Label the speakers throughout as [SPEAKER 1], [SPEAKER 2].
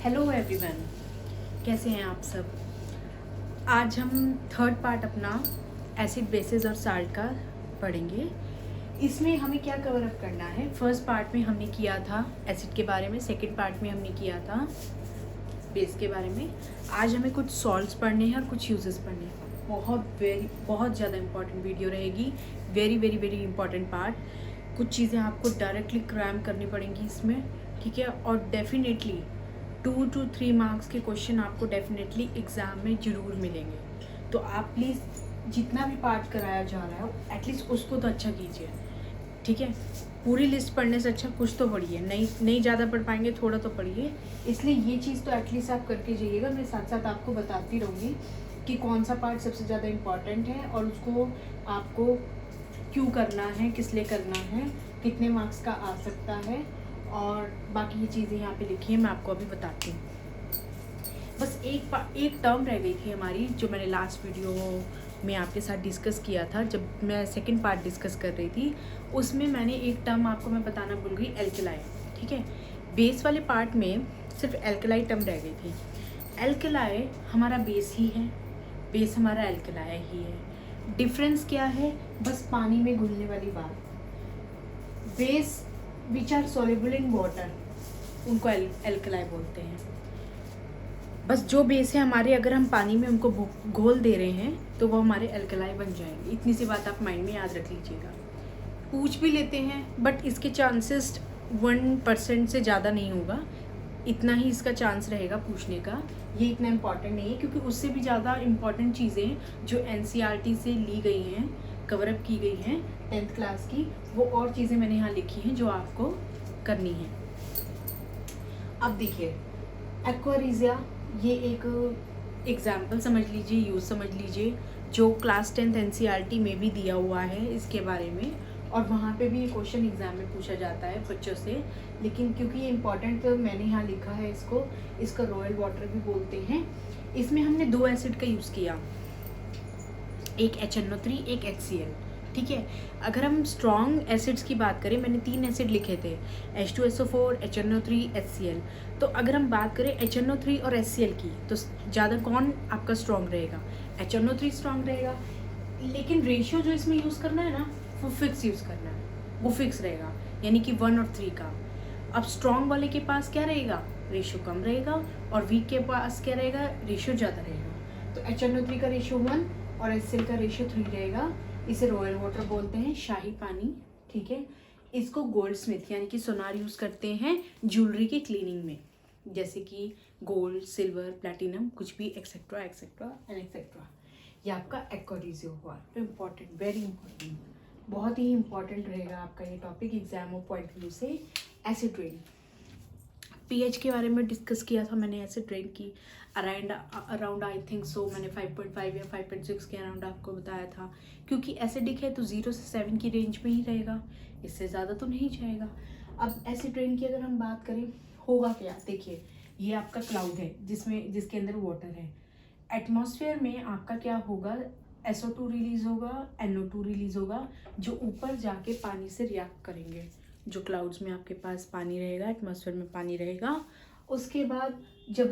[SPEAKER 1] Hello everyone, कैसे हैं आप सब। आज हम थर्ड पार्ट अपना एसिड बेसिस और साल्ट का पढ़ेंगे। इसमें हमें क्या कवर अप करना है। फर्स्ट पार्ट में हमने किया था एसिड के बारे में, सेकंड पार्ट में हमने किया था बेस के बारे में। आज हमें कुछ सॉल्ट्स पढ़ने हैं और कुछ यूजेस पढ़ने हैं। बहुत ज़्यादा इंपॉर्टेंट वीडियो रहेगी। Very very very important part. कुछ चीज़ें आपको डायरेक्टली क्रैम करनी पड़ेंगी इसमें, ठीक है। और डेफिनेटली 2 to 3 मार्क्स के क्वेश्चन आपको डेफिनेटली एग्ज़ाम में ज़रूर मिलेंगे। तो आप प्लीज़ जितना भी पार्ट कराया जा रहा है एटलीस्ट उसको तो अच्छा कीजिए, ठीक है। पूरी लिस्ट पढ़ने से अच्छा कुछ तो पढ़िए। नहीं ज़्यादा पढ़ पाएंगे, थोड़ा तो पढ़िए। इसलिए ये चीज़ तो एटलीस्ट आप करके जाइएगा। मैं साथ साथ आपको बताती रहूँगी कि कौन सा पार्ट सबसे ज़्यादा इम्पॉर्टेंट है और उसको आपको क्यों करना है, किस लिए करना है, कितने मार्क्स का आ सकता है, और बाकी ये चीज़ें यहाँ पे लिखी हैं, मैं आपको अभी बताती हूँ। बस एक टर्म रह गई थी हमारी, जो मैंने लास्ट वीडियो में आपके साथ डिस्कस किया था। जब मैं सेकंड पार्ट डिस्कस कर रही थी उसमें मैंने एक टर्म आपको मैं बताना भूल गई, एल्कलाई, ठीक है। बेस वाले पार्ट में सिर्फ एल्कलाई टर्म रह गई थी। एल्कलाई हमारा बेस ही है, बेस हमारा एल्कलाई ही है। डिफरेंस क्या है, बस पानी में घुलने वाली बात। Base which are soluble in water उनको एल्कलाई बोलते हैं। बस जो बेस है हमारे, अगर हम पानी में उनको घोल दे रहे हैं तो वो हमारे एल्कलाई बन जाएंगे। इतनी सी बात आप माइंड में याद रख लीजिएगा। पूछ भी लेते हैं बट इसके चांसेस 1% से ज़्यादा नहीं होगा। इतना ही इसका चांस रहेगा पूछने का। ये इतना इम्पॉर्टेंट नहीं है, क्योंकि उससे भी ज़्यादा इम्पॉर्टेंट चीज़ें जो NCERT से ली गई हैं, कवरअप की गई हैं 10th क्लास की, वो और चीज़ें मैंने यहाँ लिखी हैं जो आपको करनी है। अब देखिए, एक्वारीजिया, ये एक एग्जाम्पल समझ लीजिए, यूज समझ लीजिए, जो क्लास 10th NCERT में भी दिया हुआ है इसके बारे में, और वहाँ पे भी क्वेश्चन एग्जाम में पूछा जाता है बच्चों से। लेकिन क्योंकि ये इंपॉर्टेंट तो मैंने यहाँ लिखा है इसका रॉयल वाटर भी बोलते हैं। इसमें हमने 2 एसिड का यूज़ किया, एक HNO3, एक HCl, ठीक है। अगर हम स्ट्रॉन्ग एसिड्स की बात करें, मैंने 3 एसिड लिखे थे, H2SO4, HNO3, HCl। तो अगर हम बात करें HNO3 और HCl की, तो ज़्यादा कौन आपका स्ट्रॉन्ग रहेगा? HNO3 स्ट्रॉन्ग रहेगा। लेकिन रेशियो जो इसमें यूज़ करना है ना, वो फिक्स यूज़ करना है, वो फिक्स रहेगा, यानी कि 1 और 3 का। अब स्ट्रॉन्ग वाले के पास क्या रहेगा, रेशियो कम रहेगा, और वीक के पास क्या रहेगा, रेशियो ज़्यादा रहेगा। तो HNO3 का रेशियो 1 और HCl का रेशियो 3 रहेगा। इसे रॉयल वाटर बोलते हैं, शाही पानी, ठीक है। इसको गोल्ड स्मिथ यानी कि सोनार यूज़ करते हैं ज्वेलरी की क्लीनिंग में, जैसे कि गोल्ड, सिल्वर, प्लैटिनम, कुछ भी, एक्सेट्रा एक्सेट्रा एंड एक्सेट्रा। ये आपका एक्वारीजिया हुआ। तो इम्पॉर्टेंट, वेरी इंपॉर्टेंट, बहुत ही इंपॉर्टेंट रहेगा आपका ये टॉपिक एग्जाम और पॉइंट व्यू से। एसिड रेन, पीएच के बारे में डिस्कस किया था मैंने। एसिड रेन की अराउंड आई थिंक सो मैंने 5.5 या 5.6 के अराउंड आपको बताया था। क्योंकि एसिडिक है तो 0 से 7 की रेंज में ही रहेगा, इससे ज़्यादा तो नहीं जाएगा। अब एसिड रेन की अगर हम बात करें, होगा क्या, देखिए ये आपका क्लाउड है जिसके अंदर वाटर है। एटमॉस्फेयर में आपका क्या होगा, SO2 रिलीज होगा, NO2 रिलीज होगा, जो ऊपर जाके पानी से रिएक्ट करेंगे। जो क्लाउड्स में आपके पास पानी रहेगा, एटमॉस्फेयर में पानी रहेगा। उसके बाद जब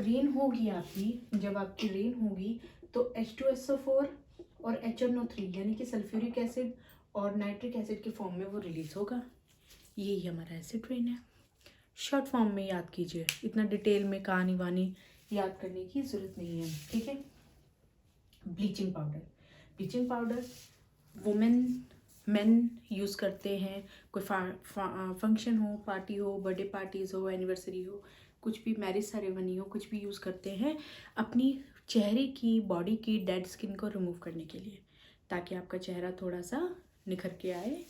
[SPEAKER 1] आपकी रेन होगी तो H2SO4 और HNO3 यानी कि सल्फ्यूरिक एसिड और नाइट्रिक एसिड के फॉर्म में वो रिलीज होगा। यही हमारा एसिड रेन है। शॉर्ट फॉर्म में याद कीजिए, इतना डिटेल में कहानी वानी याद करने की ज़रूरत नहीं है, ठीक है। Bleaching powder women main use करते हैं। कोई फंक्शन हो, पार्टी हो, बर्थडे पार्टीज़ हो, एनिवर्सरी हो, कुछ भी, मैरिज सेरेमनी हो, कुछ भी यूज़ करते हैं अपनी चेहरे की, बॉडी की डेड स्किन को रिमूव करने के लिए, ताकि आपका चेहरा थोड़ा सा निखर के आए।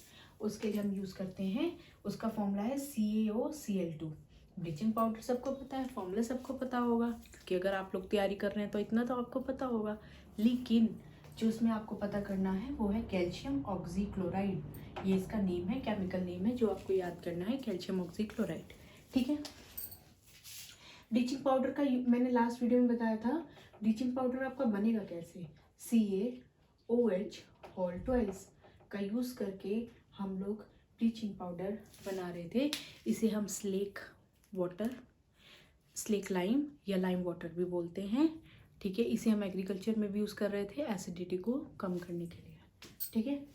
[SPEAKER 1] उसके लिए हम यूज़ करते हैं, उसका फॉर्मूला है CaOCl2। ब्लीचिंग पाउडर सबको पता है, फॉर्मूला सबको पता होगा, क्योंकि अगर आप लोग तैयारी कर रहे हैं तो इतना तो आपको पता होगा। लेकिन जो उसमें आपको पता करना है वो है कैल्शियम ऑक्सीक्लोराइड। ये इसका नेम है, केमिकल नेम है, जो आपको याद करना है, कैल्शियम ऑक्सीक्लोराइड, ठीक है। ब्लीचिंग पाउडर का मैंने लास्ट वीडियो में बताया था, ब्लीचिंग पाउडर आपका बनेगा कैसे, CaOH होल ट्वाइस का यूज़ करके हम लोग ब्लीचिंग पाउडर बना रहे थे। इसे हम स्लेक वाटर, स्लेक लाइम या लाइम वाटर भी बोलते हैं, ठीक है। इसे हम एग्रीकल्चर में भी यूज़ कर रहे थे एसिडिटी को कम करने के लिए, ठीक है।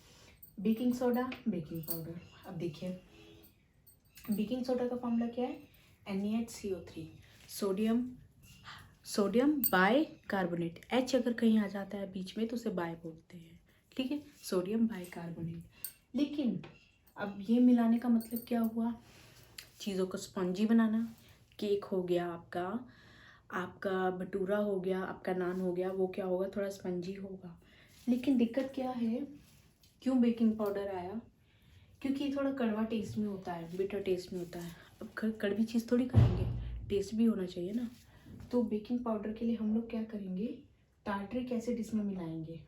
[SPEAKER 1] Baking soda, baking powder. अब देखिए बेकिंग सोडा का फॉर्मूला क्या है, NaHCO3, sodium bye carbonate. H अगर कहीं आ जाता है बीच में तो उसे बाय बोलते हैं, ठीक है, सोडियम बाय कार्बोनेट। लेकिन अब ये मिलाने का मतलब क्या हुआ, चीज़ों को स्पंजी बनाना। केक हो गया आपका भटूरा हो गया, आपका नान हो गया, वो क्या होगा, थोड़ा स्पंजी होगा। लेकिन दिक्कत क्या है, क्यों बेकिंग पाउडर आया, क्योंकि ये थोड़ा कड़वा टेस्ट में होता है, बिटर टेस्ट में होता है। अब कड़वी चीज़ थोड़ी खाएंगे, टेस्ट भी होना चाहिए ना। तो बेकिंग पाउडर के लिए हम लोग क्या करेंगे, टार्टरिक एसिड इसमें मिलाएंगे,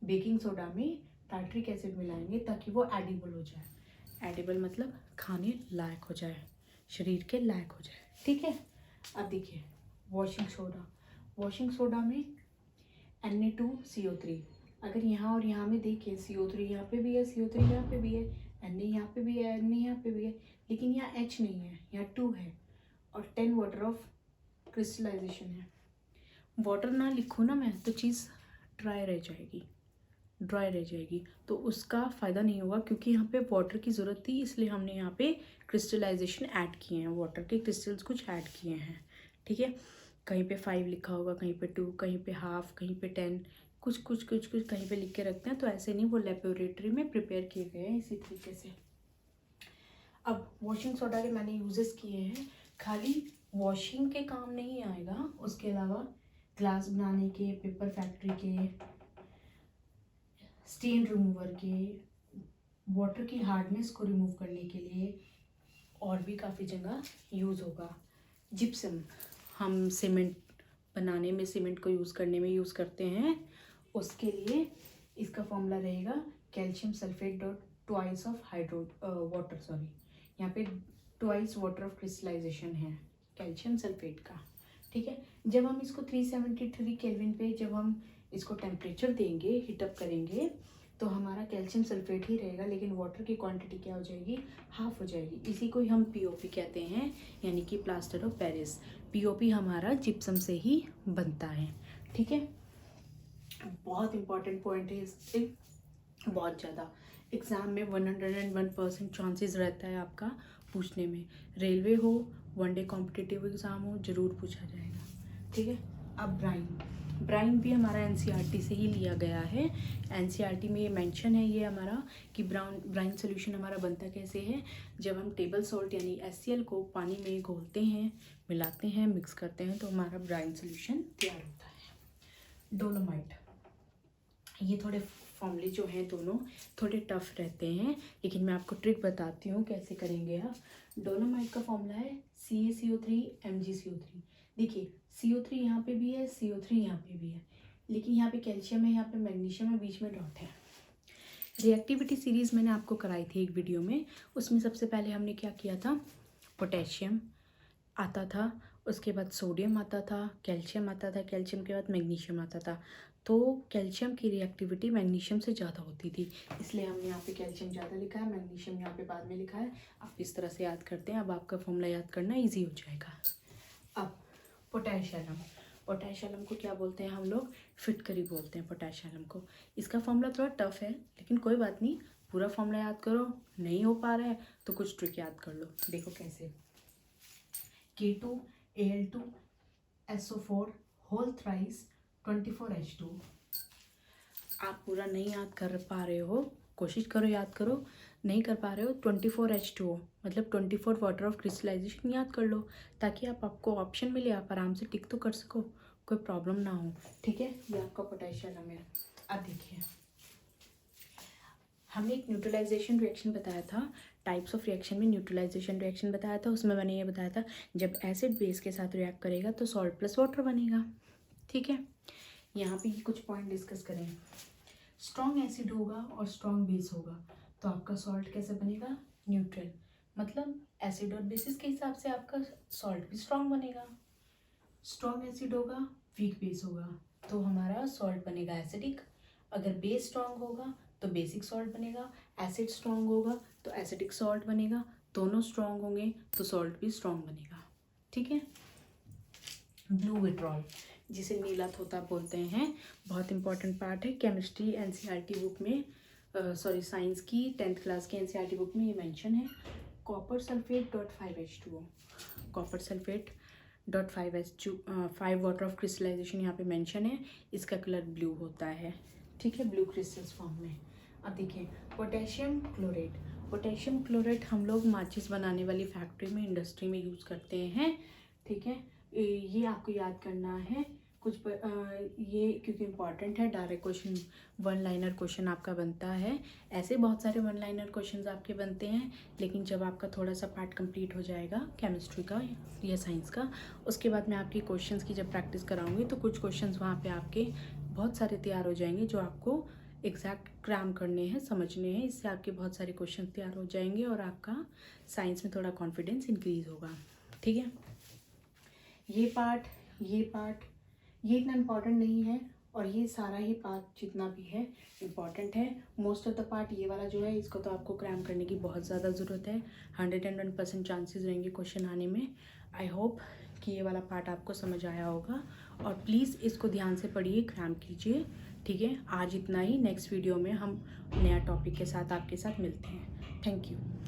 [SPEAKER 1] बेकिंग सोडा में टार्टरिक एसिड मिलाएंगे ताकि वो एडिबल हो जाए। एडिबल मतलब खाने लायक हो जाए, शरीर के लायक हो जाए, ठीक है। अब देखिए वॉशिंग सोडा में Na2CO3। अगर यहाँ और यहाँ में देखिए CO3 यहाँ पे भी है, CO3 यहाँ पे भी है, Na यहाँ पे भी है, Na यहाँ पे भी है, लेकिन यहाँ H नहीं है, यहाँ 2 है और 10 वाटर ऑफ क्रिस्टलाइजेशन है। वाटर ना लिखूँ ना मैं तो चीज़ ड्राई रह जाएगी, तो उसका फ़ायदा नहीं होगा, क्योंकि यहाँ पे वाटर की ज़रूरत थी, इसलिए हमने यहाँ पे क्रिस्टलाइजेशन ऐड किए हैं, वाटर के क्रिस्टल्स कुछ ऐड किए हैं, ठीक है। कहीं पे 5 लिखा होगा, कहीं पे 2, कहीं पे हाफ, कहीं पे 10, कुछ कहीं पे लिख के रखते हैं, तो ऐसे नहीं, वो लेबोरेटरी में प्रिपेयर किए गए हैं इसी तरीके से। अब वॉशिंग सोडा के मैंने यूजेस किए हैं, खाली वॉशिंग के काम नहीं आएगा, उसके अलावा ग्लास बनाने के, पेपर फैक्ट्री के, स्टेन रिमूवर के, वाटर की हार्डनेस को रिमूव करने के लिए, और भी काफ़ी जगह यूज़ होगा। जिप्सम हम सीमेंट बनाने में, सीमेंट को यूज़ करने में यूज़ करते हैं, उसके लिए इसका फॉर्मूला रहेगा calcium sulphate dot twice of water, sorry यहाँ पे ट्वाइस वाटर ऑफ क्रिस्टलाइजेशन है कैल्शियम सल्फेट का, ठीक है। जब हम इसको 373 केल्विन पे जब हम इसको टेम्परेचर देंगे, हीटअप करेंगे, तो हमारा कैल्शियम सल्फेट ही रहेगा, लेकिन वाटर की क्वांटिटी क्या हो जाएगी, हाफ हो जाएगी। इसी को हम POP कहते हैं, यानी कि प्लास्टर ऑफ पेरिस। POP हमारा जिप्सम से ही बनता है, ठीक है। बहुत इंपॉर्टेंट पॉइंट है इससे, बहुत ज़्यादा एग्ज़ाम में 101% चांसेस रहता है आपका पूछने में। रेलवे हो, वनडे कॉम्पिटिटिव एग्ज़ाम हो, ज़रूर पूछा जाएगा, ठीक है। अब ब्राइन भी हमारा NCERT से ही लिया गया है। NCERT में ये मेंशन है ये हमारा कि ब्राइन सोल्यूशन हमारा बनता कैसे है, जब हम टेबल सॉल्ट यानी HCl को पानी में घोलते हैं, मिलाते हैं, मिक्स करते हैं, तो हमारा ब्राइन सोल्यूशन तैयार होता है। डोलोमाइट, ये थोड़े फॉर्मूले जो हैं दोनों थोड़े टफ रहते हैं, लेकिन मैं आपको ट्रिक बताती हूँ कैसे करेंगे आप। डोलोमाइट का फॉर्मूला है CaCO3 MgCO3। देखिए CO3 यहाँ पे भी है, CO3 यहाँ पे भी है, लेकिन यहाँ पे कैल्शियम है, यहाँ पे मैग्नीशियम है, बीच में डॉट है। रिएक्टिविटी सीरीज़ मैंने आपको कराई थी एक वीडियो में, उसमें सबसे पहले हमने क्या किया था, पोटेशियम आता था, उसके बाद सोडियम आता था, कैल्शियम आता था, कैल्शियम के बाद मैग्नीशियम आता था। तो कैल्शियम की रिएक्टिविटी मैग्नीशियम से ज़्यादा होती थी, इसलिए हमने यहाँ पे कैल्शियम ज़्यादा लिखा है, मैग्नीशियम यहाँ पे बाद में लिखा है। आप इस तरह से याद करते हैं, अब आपका फॉर्मूला याद करना ईजी हो जाएगा। अब पोटेशियम को क्या बोलते हैं हम लोग, फिटकरी बोलते हैं पोटेशियम को। इसका फॉर्मूला थोड़ा टफ है, लेकिन कोई बात नहीं, पूरा फॉर्मूला याद करो, नहीं हो पा रहा है तो कुछ ट्रिक याद कर लो। देखो कैसे, K2Al2SO4 होल थ्राइस 24H2। आप पूरा नहीं याद कर पा रहे हो, कोशिश करो याद करो, नहीं कर पा रहे हो 24H2O मतलब 24 वाटर ऑफ क्रिस्टलाइजेशन याद कर लो, ताकि आपको ऑप्शन मिले, आप आराम से टिक तो कर सको, कोई प्रॉब्लम ना हो, ठीक है। ये आपका पोटेशियम है। अब देखिए हमने एक न्यूट्रलाइजेशन रिएक्शन बताया था, टाइप्स ऑफ रिएक्शन में न्यूट्रलाइजेशन रिएक्शन बताया था, उसमें मैंने ये बताया था जब एसिड बेस के साथ रिएक्ट करेगा तो सॉल्ट प्लस वाटर बनेगा, ठीक है। यहाँ पे कुछ पॉइंट डिस्कस करें। स्ट्रॉन्ग एसिड होगा और स्ट्रॉन्ग बेस होगा तो आपका सॉल्ट कैसे बनेगा, न्यूट्रल, मतलब एसिड और बेसिस के हिसाब से आपका सॉल्ट भी स्ट्रॉन्ग बनेगा। स्ट्रॉन्ग एसिड होगा, वीक बेस होगा तो हमारा सॉल्ट बनेगा एसिडिक। अगर बेस स्ट्रॉन्ग होगा तो बेसिक सॉल्ट बनेगा, एसिड स्ट्रॉन्ग होगा तो एसिडिक सॉल्ट बनेगा, दोनों स्ट्रॉन्ग होंगे तो सॉल्ट भी स्ट्रॉन्ग बनेगा, ठीक है। ब्लू विड्रॉल, जिसे नीला तोता बोलते हैं, बहुत इंपॉर्टेंट पार्ट है। केमिस्ट्री एनसीईआरटी बुक में, साइंस की 10th क्लास की एनसीईआरटी बुक में ये मेंशन है। Copper sulphate .5H2O, copper sulphate .5 water of crystallisation यहाँ पे मेंशन है। इसका कलर ब्लू होता है, ठीक है, ब्लू क्रिस्टल्स फॉर्म में। अब देखिए पोटेशियम क्लोरेट, पोटेशियम क्लोरेट हम लोग माचिस बनाने वाली फैक्ट्री में, इंडस्ट्री में यूज़ करते हैं, ठीक है। ये आपको याद करना है कुछ ये क्योंकि इम्पॉर्टेंट है। Direct question, one liner question आपका बनता है। ऐसे बहुत सारे वन लाइनर क्वेश्चंस आपके बनते हैं, लेकिन जब आपका थोड़ा सा पार्ट कंप्लीट हो जाएगा केमिस्ट्री का या साइंस का, उसके बाद मैं आपकी क्वेश्चंस की जब प्रैक्टिस कराऊंगी तो कुछ क्वेश्चंस वहाँ पे आपके बहुत सारे तैयार हो जाएंगे जो आपको एग्जैक्ट क्रैम करने हैं, समझने हैं। इससे आपके बहुत सारे क्वेश्चन तैयार हो जाएंगे और आपका साइंस में थोड़ा कॉन्फिडेंस इंक्रीज़ होगा, ठीक है। ये पार्ट ये इतना इम्पॉर्टेंट नहीं है, और ये सारा ही पार्ट जितना भी है इम्पॉर्टेंट है। मोस्ट ऑफ द पार्ट ये वाला जो है, इसको तो आपको क्रैम करने की बहुत ज़्यादा ज़रूरत है। 101% चांसेस रहेंगे क्वेश्चन आने में। आई होप कि ये वाला पार्ट आपको समझ आया होगा, और प्लीज़ इसको ध्यान से पढ़िए, क्रैम कीजिए, ठीक है। आज इतना ही, नेक्स्ट वीडियो में हम नया टॉपिक के साथ आपके साथ मिलते हैं। Thank you.